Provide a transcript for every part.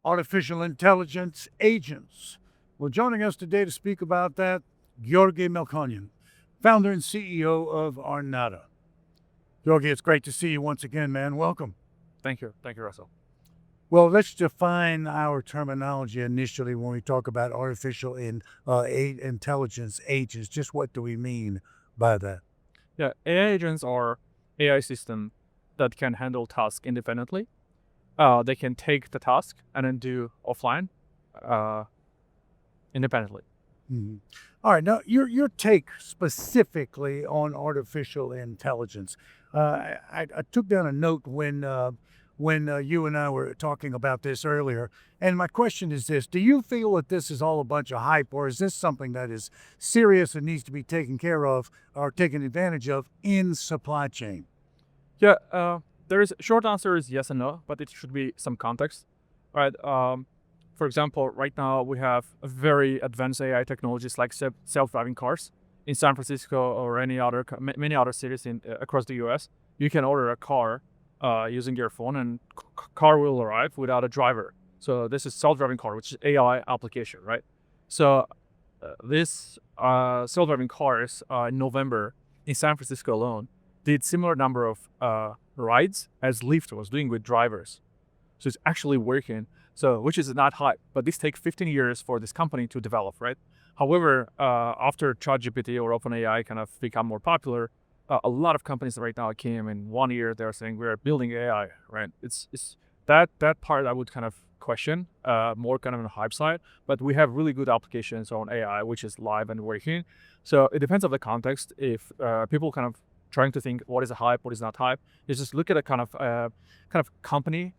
artificial intelligence agents. Well, joining us today to speak about that, Georgy Melkonyan, founder and CEO of Arnata. Georgy, it's great to see you once again, man. Welcome. Thank you, Russell. Well, let's define our terminology initially when we talk about artificial intelligence agents. Just what do we mean by that? Yeah, AI agents are AI system that can handle tasks independently. They can take the task and then do offline independently. Mhm. All right, now your take specifically on artificial intelligence. I took down a note when you and I were talking about this earlier, and my question is this: do you feel that this is all a bunch of hype, or is this something that is serious and needs to be taken care of or taken advantage of in supply chain? Yeah, there is short answer is yes and no, but it should be some context, right? For example, right now we have a very advanced AI technologies like self-driving cars in San Francisco or many other cities across the U.S. You can order a car using your phone, and car will arrive without a driver. So this is self-driving car, which is AI application, right? So this self-driving cars in November in San Francisco alone did similar number of rides as Lyft was doing with drivers. So it's actually working. So which is not hype, but this takes 15 years for this company to develop, right? However, after ChatGPT or OpenAI kind of become more popular, a lot of companies right now came in 1 year. They're saying we're building AI, right? It's that part I would kind of question, more kind of on the hype side. But we have really good applications on AI, which is live and working. So it depends on the context. If people kind of trying to think what is a hype, what is not hype, you just look at a kind of company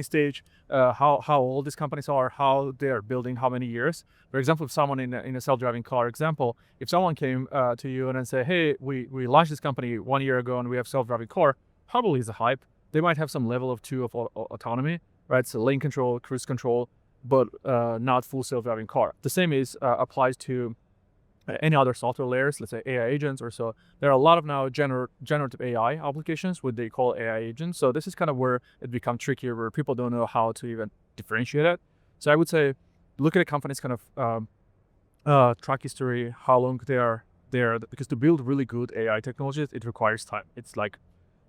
stage, how old these companies are, how they are building, how many years. For example, if someone in a self-driving car example, if someone came to you and then say, hey, we launched this company 1 year ago and we have self-driving car, probably is a hype. They might have some level of 2 of autonomy, right? So lane control, cruise control, but not full self-driving car. The same applies to any other software layers, let's say AI agents or so. There are a lot of now generative AI applications, what they call AI agents. So this is kind of where it becomes trickier, where people don't know how to even differentiate it. So I would say, look at a company's kind of track history, how long they are there, because to build really good AI technologies, it requires time. It's like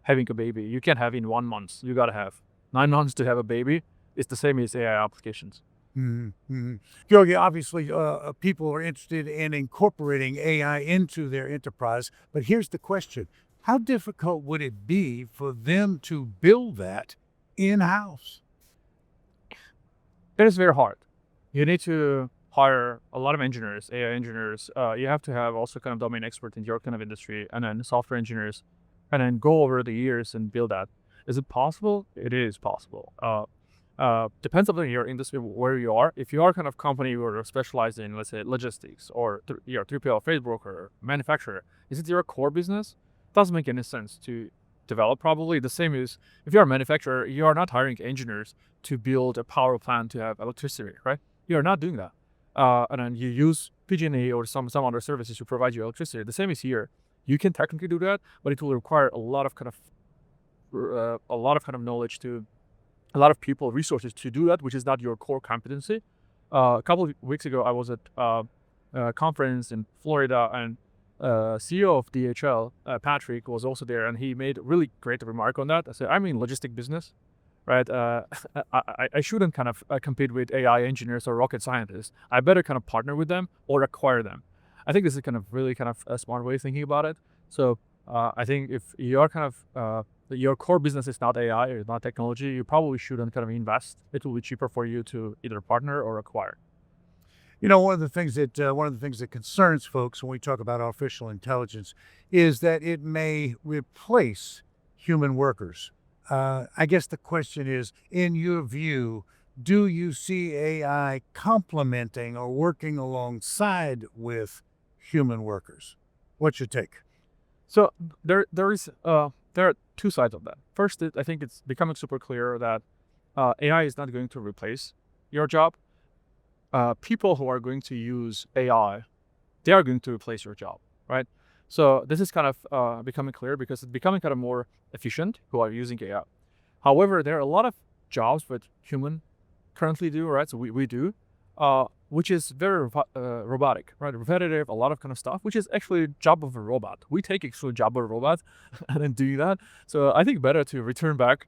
having a baby. You can't have in 1 month. You gotta have 9 months to have a baby. It's the same as AI applications. Mm-hmm. Georgy, obviously, people are interested in incorporating AI into their enterprise, but here's the question. How difficult would it be for them to build that in-house? It is very hard. You need to hire a lot of engineers, AI engineers. You have to have also kind of domain expert in your kind of industry, and then software engineers, and then go over the years and build that. Is it possible? It is possible. Depends on your industry, where you are. If you are kind of company who are specialized in, let's say, logistics, or you're a 3PL freight broker, manufacturer, is it your core business? Doesn't make any sense to develop. Probably the same is if you're a manufacturer, you are not hiring engineers to build a power plant to have electricity, right? You are not doing that. And then you use PG&E or some other services to provide you electricity. The same is here. You can technically do that, but it will require a lot of kind of knowledge to a lot of people, resources to do that, which is not your core competency. A couple of weeks ago, I was at a conference in Florida, and CEO of DHL, Patrick, was also there, and he made a really great remark on that. I said, I'm in logistic business, right? I shouldn't kind of compete with AI engineers or rocket scientists. I better kind of partner with them or acquire them. I think this is kind of really kind of a smart way of thinking about it. So I think if you're kind of your core business is not AI or not technology, you probably shouldn't kind of invest. It will be cheaper for you to either partner or acquire. You know, one of the things that concerns folks when we talk about artificial intelligence is that it may replace human workers. I guess the question is, in your view, do you see AI complementing or working alongside with human workers? What's your take? So there are 2 sides of that. First, I think it's becoming super clear that AI is not going to replace your job. People who are going to use AI, they are going to replace your job, right? So this is kind of becoming clear because it's becoming kind of more efficient who are using AI. However, there are a lot of jobs with human currently do, right? So we do, which is very robotic, right? Repetitive, a lot of kind of stuff, which is actually job of a robot. We take actually job of a robot and then do that. So I think better to return back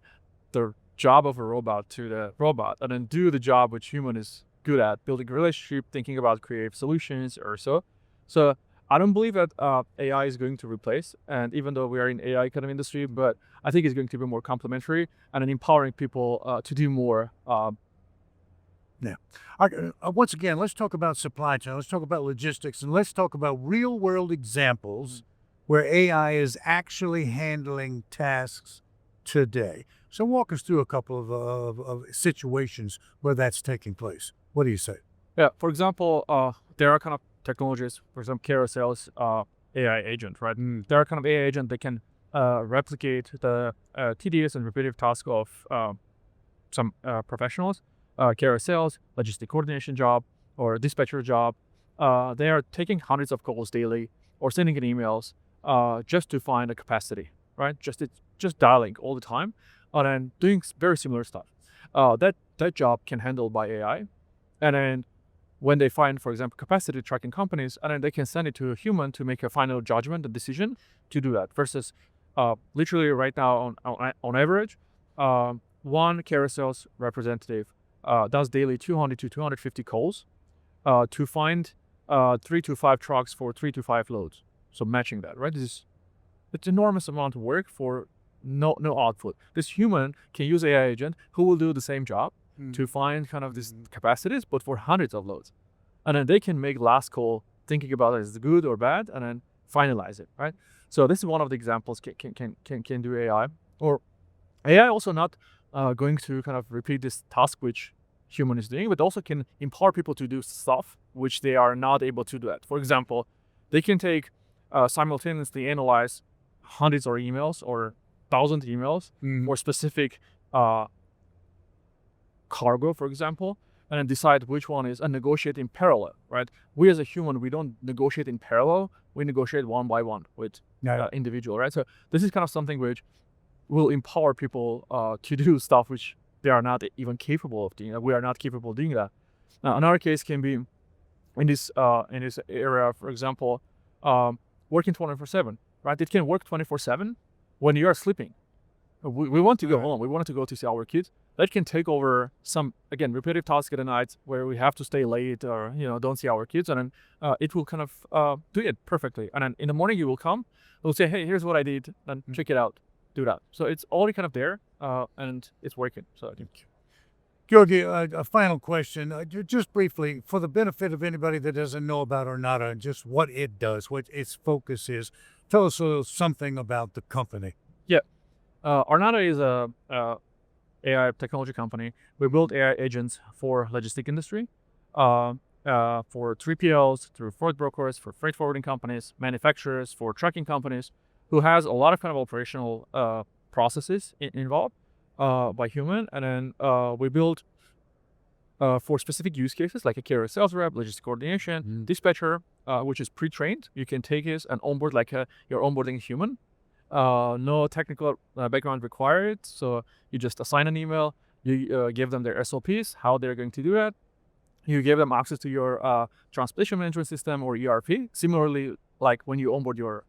the job of a robot to the robot and then do the job which human is good at, building a relationship, thinking about creative solutions or so. So I don't believe that AI is going to replace, and even though we are in AI kind of industry, but I think it's going to be more complementary and then empowering people to do more. Yeah. All right, once again, let's talk about supply chain. Let's talk about logistics, and let's talk about real world examples where AI is actually handling tasks today. So walk us through a couple of situations where that's taking place. What do you say? Yeah, for example, there are kind of technologies, for example, carousels, AI agent, right? There are kind of AI agent that can replicate the tedious and repetitive task of some professionals, carousels, logistic coordination job, or dispatcher job. They are taking hundreds of calls daily or sending in emails just to find a capacity, right? Just dialing all the time and then doing very similar stuff. That job can handle by AI, and then when they find, for example, capacity tracking companies, and then they can send it to a human to make a final judgment, a decision to do that. Versus, literally right now on average, one carousels representative does daily 200 to 250 calls to find 3 to 5 trucks for 3 to 5 loads. So matching that, right? It's enormous amount of work for no output. This human can use AI agent who will do the same job to find kind of these capacities, but for hundreds of loads. And then they can make last call thinking about it is it good or bad, and then finalize it, right? So this is one of the examples can do AI. Or AI also not going to kind of repeat this task which human is doing, but also can empower people to do stuff which they are not able to do that. For example, they can take simultaneously analyze hundreds of emails or thousands of emails for specific cargo, for example, and then decide which one is, and negotiate in parallel, right? We as a human, we don't negotiate in parallel. We negotiate one by one with individual, right? So this is kind of something which will empower people to do stuff which they are not even capable of doing. We are not capable of doing that. Now, another case can be in this area, for example, working 24/7, right? It can work 24/7 when you are sleeping. We want to go home. We want to go to see our kids. That can take over some, again, repetitive tasks at the night where we have to stay late or, don't see our kids. And then it will kind of do it perfectly. And then in the morning, you will come. We'll say, hey, here's what I did. And check it out. Do that. So it's already kind of there and it's working. So I think. Georgy, a final question, just briefly, for the benefit of anybody that doesn't know about Arnata and just what it does, what its focus is. Tell us something about the company. Yeah. Arnata is a AI technology company. We build AI agents for logistic industry, for 3PLs, through freight brokers, for freight forwarding companies, manufacturers, for trucking companies, who has a lot of kind of operational processes involved by human. And then we build for specific use cases like a carrier sales rep, logistic coordination, dispatcher, which is pre-trained. You can take it and onboard like you're onboarding a human. No technical background required. So you just assign an email, you give them their SOPs, how they're going to do that. You give them access to your transportation management system or ERP. Similarly, like when you onboard your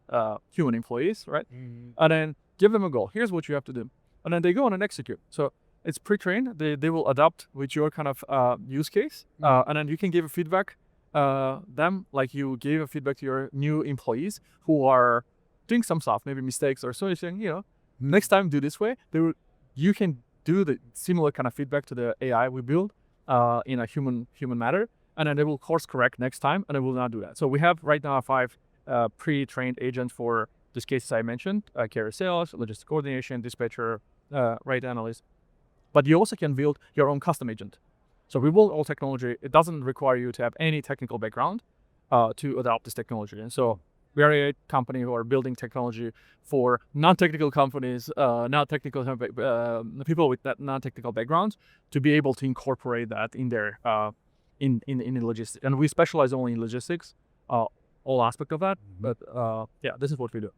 human employees, right? And then give them a goal. Here's what you have to do. And then they go on and execute. So it's pre-trained. They will adapt with your kind of use case. And then you can give a feedback them like you gave a feedback to your new employees who are doing some stuff, maybe mistakes or so. You're saying, next time do this way. You can do the similar kind of feedback to the AI we build in a human manner, and then they will course correct next time, and they will not do that. So we have right now 5 pre-trained agents for these cases I mentioned: carrier sales, logistic coordination, dispatcher, rate analyst. But you also can build your own custom agent. So we build all technology. It doesn't require you to have any technical background to adopt this technology. And so we are a company who are building technology for non-technical companies, people with that non-technical backgrounds, to be able to incorporate that in their in logistics. And we specialize only in logistics, all aspect of that. But yeah, this is what we do.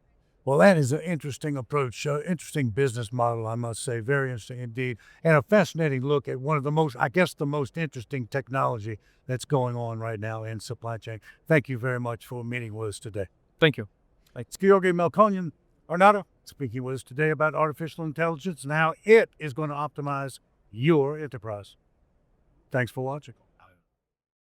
Well, that is an interesting approach, interesting business model, I must say. Very interesting indeed. And a fascinating look at one of the most, I guess, the most interesting technology that's going on right now in supply chain. Thank you very much for meeting with us today. Thank you. It's Georgy Melkonyan, Arnata, speaking with us today about artificial intelligence and how it is going to optimize your enterprise. Thanks for watching.